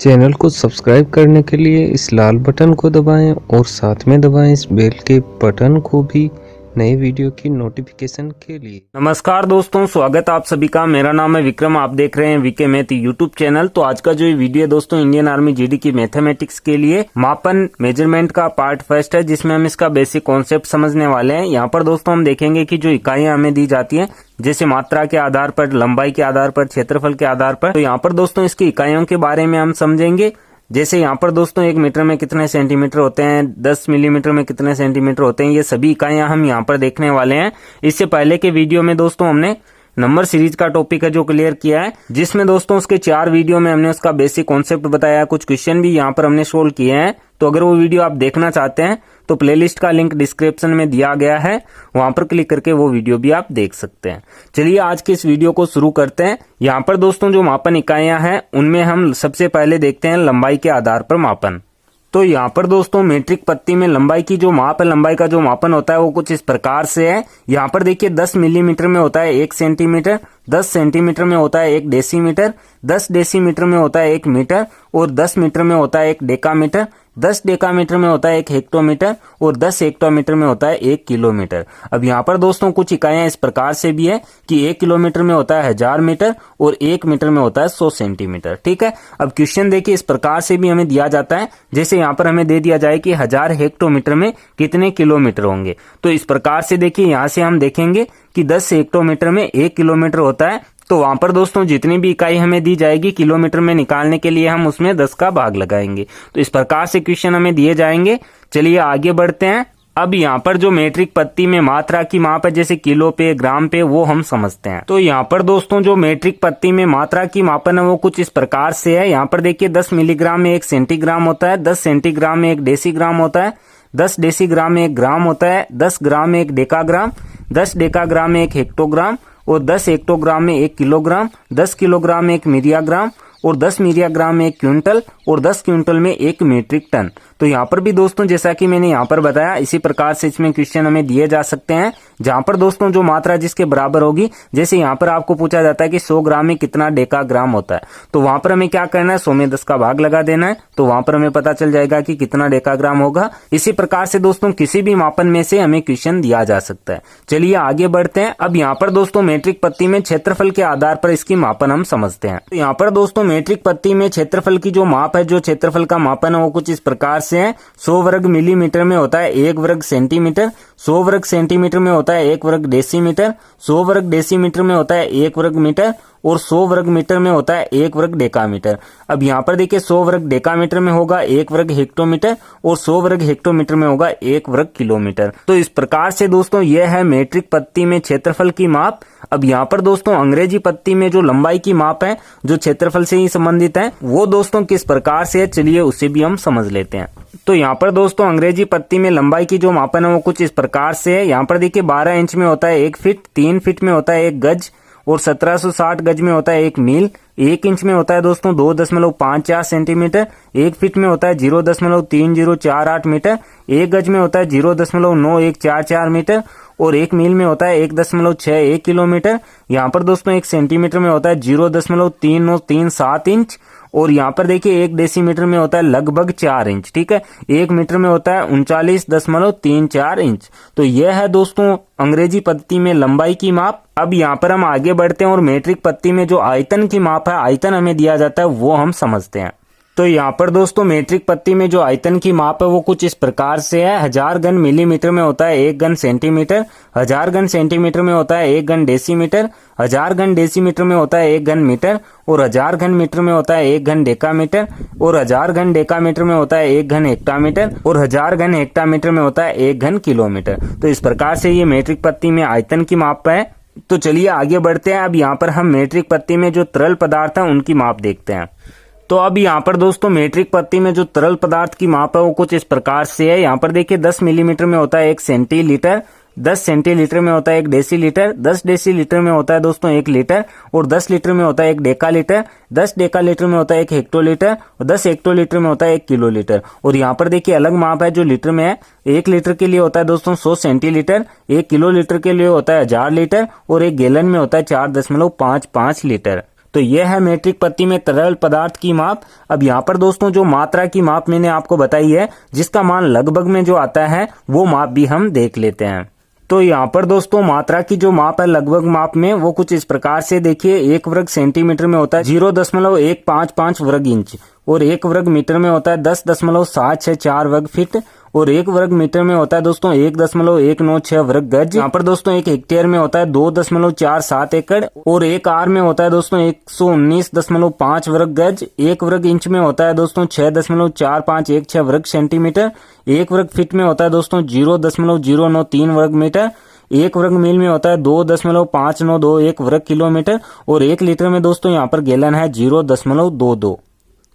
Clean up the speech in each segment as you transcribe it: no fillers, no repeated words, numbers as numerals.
Channel को subscribe करने के लिए इस लाल बटन को दबाएं और साथ में दबाएं इस बेल के बटन को भी नए वीडियो की नोटिफिकेशन के लिए। नमस्कार दोस्तों, स्वागत आप सभी का। मेरा नाम है विक्रम, आप देख रहे हैं वीके मैथ यूट्यूब चैनल। तो आज का जो ये वीडियो है दोस्तों, इंडियन आर्मी जीडी की मैथमेटिक्स के लिए मापन मेजरमेंट का पार्ट फर्स्ट है, जिसमें हम इसका बेसिक कॉन्सेप्ट समझने वाले हैं। यहाँ पर दोस्तों हम देखेंगे कि जो इकाइयां हमें दी जाती हैं, जैसे मात्रा के आधार पर, लंबाई के आधार पर, क्षेत्रफल के आधार पर, तो यहाँ पर दोस्तों इसकी इकाइयों के बारे में हम समझेंगे। जैसे यहाँ पर दोस्तों 1 मीटर में कितने सेंटीमीटर होते हैं, 10 मिलीमीटर में कितने सेंटीमीटर होते हैं, ये सभी इकाइयां हम यहाँ पर देखने वाले हैं। इससे पहले के वीडियो में दोस्तों हमने नंबर सीरीज का टॉपिक है जो क्लियर किया है, जिसमें दोस्तों उसके 4 वीडियो में हमने उसका बेसिक कॉन्सेप्ट बताया, कुछ क्वेश्चन भी यहाँ पर हमने सोल्व किए हैं। तो अगर वो वीडियो आप देखना चाहते हैं तो प्लेलिस्ट का लिंक डिस्क्रिप्शन में दिया गया है, वहां पर क्लिक करके वो वीडियो भी आप देख सकते हैं। चलिए आज के इस वीडियो को शुरू करते हैं। यहाँ पर दोस्तों जो मापन इकाइयां हैं उनमें हम सबसे पहले देखते हैं लंबाई के आधार पर मापन। तो यहाँ पर दोस्तों मीट्रिक पत्ती में लंबाई की जो माप है, लंबाई का जो मापन होता है वो कुछ इस प्रकार से है। यहाँ पर देखिए 10 मिलीमीटर में होता है 1 सेंटीमीटर, 10 सेंटीमीटर में होता है 1 डेसीमीटर, 10 डेसीमीटर में होता है 1 मीटर, और 10 मीटर में होता है 1 डेकामीटर, 10 डेकामीटर में होता है 1 हेक्टोमीटर, और 10 हेक्टोमीटर में होता है 1 किलोमीटर। अब यहाँ पर दोस्तों कुछ इकाइयां इस प्रकार से भी है कि 1 किलोमीटर में होता है 1000 मीटर और 1 मीटर में होता है 100 सेंटीमीटर। ठीक है, अब क्वेश्चन देखिए इस प्रकार से भी हमें दिया जाता है। जैसे यहाँ पर हमें दे दिया जाए कि 1000 हेक्टोमीटर में कितने किलोमीटर होंगे, तो इस प्रकार से देखिए यहाँ से हम देखेंगे कि 10 हेक्टोमीटर में 1 किलोमीटर होता है। तो वहां पर दोस्तों जितनी भी इकाई हमें दी जाएगी किलोमीटर में निकालने के लिए हम उसमें 10 का भाग लगाएंगे। तो इस प्रकार से क्वेश्चन हमें दिए जाएंगे। चलिए आगे बढ़ते हैं। अब यहाँ पर जो मीट्रिक पत्ती में मात्रा की माप है, जैसे किलो पे, ग्राम पे, वो हम समझते हैं। तो यहाँ पर दोस्तों जो मीट्रिक पत्ती में मात्रा की मापन है वो कुछ इस प्रकार से है। यहाँ पर देखिए 10 मिलीग्राम में 1 सेंटीग्राम होता है, 10 सेंटीग्राम में 1 डेसीग्राम होता है, 10 डेसीग्राम में 1 ग्राम होता है, 10 ग्राम में 1 डेकाग्राम, 10 डेकाग्राम में 1 हेक्टोग्राम, और 10 हेक्टोग्राम में 1 किलोग्राम, 10 किलोग्राम में 1 मिलियाग्राम, और 10 मिलियाग्राम में 1 क्विंटल, और 10 क्विंटल में 1 मीट्रिक टन। तो यहाँ पर भी दोस्तों जैसा कि मैंने यहाँ पर बताया, इसी प्रकार से इसमें क्वेश्चन हमें दिए जा सकते हैं, जहां पर दोस्तों जो मात्रा जिसके बराबर होगी, जैसे यहाँ पर आपको पूछा जाता है कि 100 ग्राम में कितना डेकाग्राम होता है, तो वहां पर हमें क्या करना है, 100 में 10 का भाग लगा देना है, तो वहां पर हमें पता चल जाएगा कि कितना डेकाग्राम होगा। इसी प्रकार से दोस्तों किसी भी मापन में से हमें क्वेश्चन दिया जा सकता है। चलिए आगे बढ़ते हैं। अब यहाँ पर दोस्तों मीट्रिक पत्ती में क्षेत्रफल के आधार पर इसकी मापन हम समझते हैं। तो यहाँ पर दोस्तों मीट्रिक पत्ती में क्षेत्रफल की जो माप है, जो क्षेत्रफल का मापन है वो कुछ इस प्रकार से है। 100 वर्ग मिलीमीटर में होता है 1 वर्ग सेंटीमीटर, 100 वर्ग सेंटीमीटर में होता है 1 वर्ग डेसीमीटर, 100 वर्ग डेसीमीटर में होता है 1 वर्ग मीटर, और 100 वर्ग मीटर में होता है 1 वर्ग डेकामीटर। अब यहाँ पर देखिए 100 वर्ग डेकामीटर में होगा 1 वर्ग हेक्टोमीटर, और 100 वर्ग हेक्टोमीटर में होगा 1 वर्ग किलोमीटर। तो इस प्रकार से दोस्तों यह है मीट्रिक पत्ती में क्षेत्रफल की माप। अब यहाँ पर दोस्तों अंग्रेजी पत्ती में जो लंबाई की माप है, जो क्षेत्रफल से ही संबंधित है, वो दोस्तों किस प्रकार से है, चलिए उसे भी हम समझ लेते हैं। तो यहाँ पर दोस्तों अंग्रेजी पत्ती में लंबाई की जो मापन है वो कुछ इस प्रकार से है। यहाँ पर देखिए 12 इंच में होता है 1 फीट, 3 फीट में होता है 1 गज, और 1760 गज में होता है 1 मील, 1 इंच में होता है दोस्तों 2.54 सेंटीमीटर, 1 फीट में होता है 0.3048 मीटर, 1 गज में होता है 0.9144 मीटर, और 1 मील में होता है 1.61 किलोमीटर। यहाँ पर दोस्तों 1 सेंटीमीटर में होता है 0.3937 इंच, और यहाँ पर देखिए 1 डेसीमीटर में होता है लगभग 4 इंच। ठीक है, 1 मीटर में होता है 39.34 इंच। तो यह है दोस्तों अंग्रेजी पत्ती में लंबाई की माप। अब यहाँ पर हम आगे बढ़ते हैं और मीट्रिक पत्ती में जो आयतन की माप है, आयतन हमें दिया जाता है, वो हम समझते हैं। तो यहाँ पर दोस्तों मीट्रिक पत्ती में जो आयतन की माप है वो कुछ इस प्रकार से है। 1000 घन मिलीमीटर में होता है 1 घन सेंटीमीटर, 1000 घन सेंटीमीटर में होता है 1 घन डेसीमीटर, 1000 घन डेसीमीटर में होता है 1 घन मीटर, और 1000 घन मीटर में होता है 1 घन डेकामीटर, और 1000 घन डेकामीटर में होता है 1 घन हेक्टामीटर, और 1000 घन हेक्टामीटर में होता है 1 घन किलोमीटर। तो इस प्रकार से ये मीट्रिक पत्ती में आयतन की माप है। तो चलिए आगे बढ़ते हैं। अब यहाँ पर हम मीट्रिक पत्ती में जो तरल पदार्थ है उनकी माप देखते हैं। तो अब यहाँ पर दोस्तों मीट्रिक पत्ती में जो तरल पदार्थ की माप है वो कुछ इस प्रकार से है। यहाँ पर देखिए 10 मिलीमीटर में होता है 1 सेंटीलीटर, 10 सेंटीलीटर में होता है 1 डेसीलीटर, 10 डेसीलीटर में होता है दोस्तों 1 लीटर, और 10 लीटर में होता है 1 डेकालीटर, 10 डेकालीटर में होता है 1 हेक्टोलीटर, और 10 हेक्टोलीटर में होता है 1 किलोलीटर। और यहाँ पर देखिए अलग माप है जो लीटर में है। 1 लीटर के लिए होता है दोस्तों 100 सेंटीलीटर, 1 किलोलीटर के लिए होता है 1000 लीटर, और 1 गैलन में होता है 4.55 लीटर। तो यह है मीट्रिक पत्ती में तरल पदार्थ की माप। अब यहाँ पर दोस्तों जो मात्रा की माप मैंने आपको बताई है, जिसका मान लगभग में जो आता है वो माप भी हम देख लेते हैं। तो यहाँ पर दोस्तों मात्रा की जो माप है लगभग माप में, वो कुछ इस प्रकार से देखिए। 1 वर्ग सेंटीमीटर में होता है 0.155 वर्ग इंच, और 1 वर्ग मीटर में होता है 10.764 वर्ग फीट, और 1 वर्ग मीटर में होता है दोस्तों 1.196 वर्ग गज। यहाँ पर दोस्तों 1 हेक्टेयर में होता है 2.47 एकड़, और 1 आर में होता है दोस्तों 119.5 वर्ग गज। 1 वर्ग इंच में होता है दोस्तों 6.4516 वर्ग सेंटीमीटर। 1 वर्ग फीट में होता है दोस्तों 0.093 वर्ग मीटर। 1 वर्ग मील में होता है 2.5921 वर्ग किलोमीटर, और 1 लीटर में दोस्तों यहाँ पर गैलन है 0.22।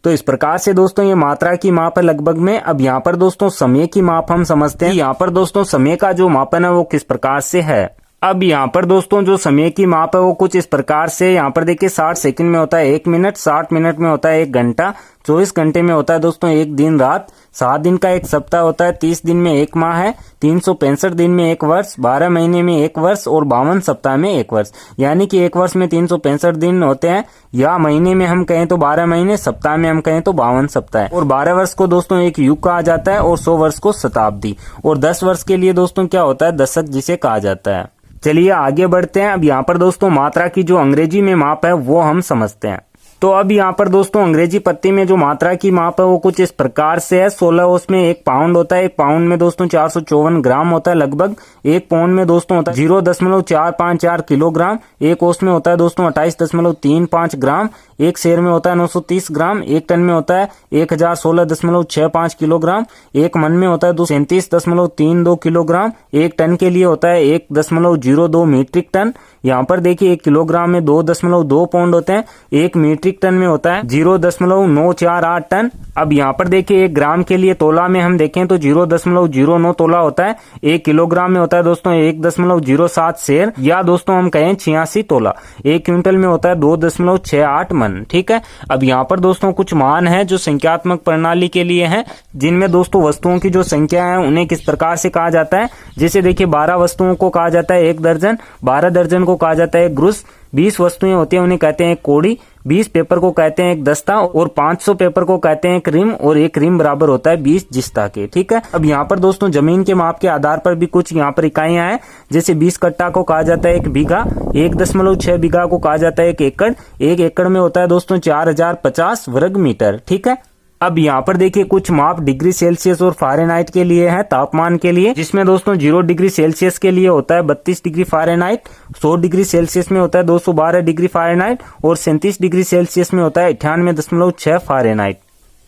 तो इस प्रकार से दोस्तों ये मात्रा की माप है लगभग में। अब यहाँ पर दोस्तों समय की माप हम समझते हैं। यहाँ पर दोस्तों समय का जो मापन है वो किस प्रकार से है। अब यहाँ पर दोस्तों जो समय की माप है वो कुछ इस प्रकार से, यहाँ पर देखिए 60 सेकंड में होता है 1 मिनट, 60 मिनट में होता है 1 घंटा, 24 घंटे में होता है दोस्तों 1 दिन रात, 7 दिन का 1 सप्ताह होता है, 30 दिन में 1 माह है, 365 दिन में 1 वर्ष, 12 महीने में 1 वर्ष, और 52 सप्ताह में 1 वर्ष। यानी कि 1 वर्ष में 365 दिन होते हैं, या महीने में हम कहें तो 12 महीने, सप्ताह में हम कहें तो 52 सप्ताह है। और 12 वर्ष को दोस्तों एक युग कहा जाता है, और 100 वर्ष को शताब्दी, और 10 वर्ष के लिए दोस्तों क्या होता है, दशक जिसे कहा जाता है। चलिए आगे बढ़ते हैं। अब यहाँ पर दोस्तों मात्रा की जो अंग्रेजी में माप है वो हम समझते हैं। तो अब यहाँ पर दोस्तों अंग्रेजी पत्ती में जो मात्रा की माप है वो कुछ इस प्रकार से है। 16 ओस में 1 पाउंड होता है। 1 पाउंड में दोस्तों 454 ग्राम होता है लगभग। 1 पाउंड में दोस्तों होता है 0.454 किलोग्राम। 1 ओस में होता है दोस्तों 28.35 ग्राम। 1 शेर में होता है 930 ग्राम। 1 टन में होता है 1016.65 किलोग्राम। 1 मन में होता है 37.32 किलोग्राम। 1 टन के लिए होता है 1.02 मीट्रिक टन। यहाँ पर देखिए 1 किलोग्राम में 2.2 पाउंड होते हैं। 1 मीट्रिक टन में होता है 0.948 टन। अब यहाँ पर देखिए 1 ग्राम के लिए तोला में हम देखें तो 0.09 तोला होता है। 1 किलोग्राम में होता है दोस्तों 1.07 शेर, या दोस्तों हम कहें 86 तोला। 1 क्विंटल में होता है 2.68 मन। ठीक है। अब यहाँ पर दोस्तों कुछ मान है जो संख्यात्मक प्रणाली के लिए हैं, जिनमें दोस्तों वस्तुओं की जो संख्या है उन्हें किस प्रकार से कहा जाता है। जैसे देखिए 12 वस्तुओं को कहा जाता है 1 दर्जन, 12 दर्जन को कहा जाता है 1 ग्रुस, 20 वस्तुएं होती हैं उन्हें कहते हैं 1 कोड़ी, 20 पेपर को कहते हैं 1 दस्ता, और 500 पेपर को कहते हैं 1 रिम, और 1 रिम बराबर होता है 20 जिस्ता के। ठीक है। अब यहाँ पर दोस्तों जमीन के माप के आधार पर भी कुछ यहाँ पर इकाइयां हैं। जैसे 20 कट्टा को कहा जाता है 1 बीघा, 1.6 बीघा को कहा जाता है 1 एकड़। 1 एकड़ में होता है दोस्तों 4050 वर्ग मीटर। ठीक है। अब यहाँ पर देखिए कुछ माप डिग्री सेल्सियस और फ़ारेनहाइट के लिए है, तापमान के लिए, जिसमें दोस्तों 0 डिग्री सेल्सियस के लिए होता है 32 डिग्री फ़ारेनहाइट, 100 डिग्री सेल्सियस में होता है 212 डिग्री फ़ारेनहाइट, और 37 डिग्री सेल्सियस में होता है 98.6 फ़ारेनहाइट।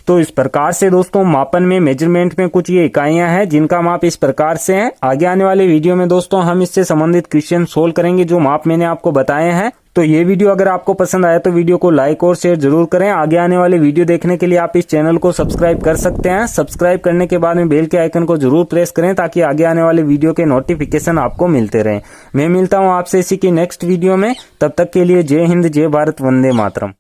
तो इस प्रकार से दोस्तों मापन में, मेजरमेंट में कुछ ये इकाइयां हैं जिनका माप इस प्रकार से है। आगे आने वाले वीडियो में दोस्तों हम इससे संबंधित क्वेश्चन सोल्व करेंगे जो माप मैंने आपको बताए हैं। तो ये वीडियो अगर आपको पसंद आया तो वीडियो को लाइक और शेयर जरूर करें। आगे आने वाले वीडियो देखने के लिए आप इस चैनल को सब्सक्राइब कर सकते हैं। सब्सक्राइब करने के बाद में बेल के आइकन को जरूर प्रेस करें ताकि आगे आने वाले वीडियो के नोटिफिकेशन आपको मिलते रहें। मैं मिलता हूँ आपसे इसी की नेक्स्ट वीडियो में। तब तक के लिए जय हिंद, जय भारत, वंदे मातरम।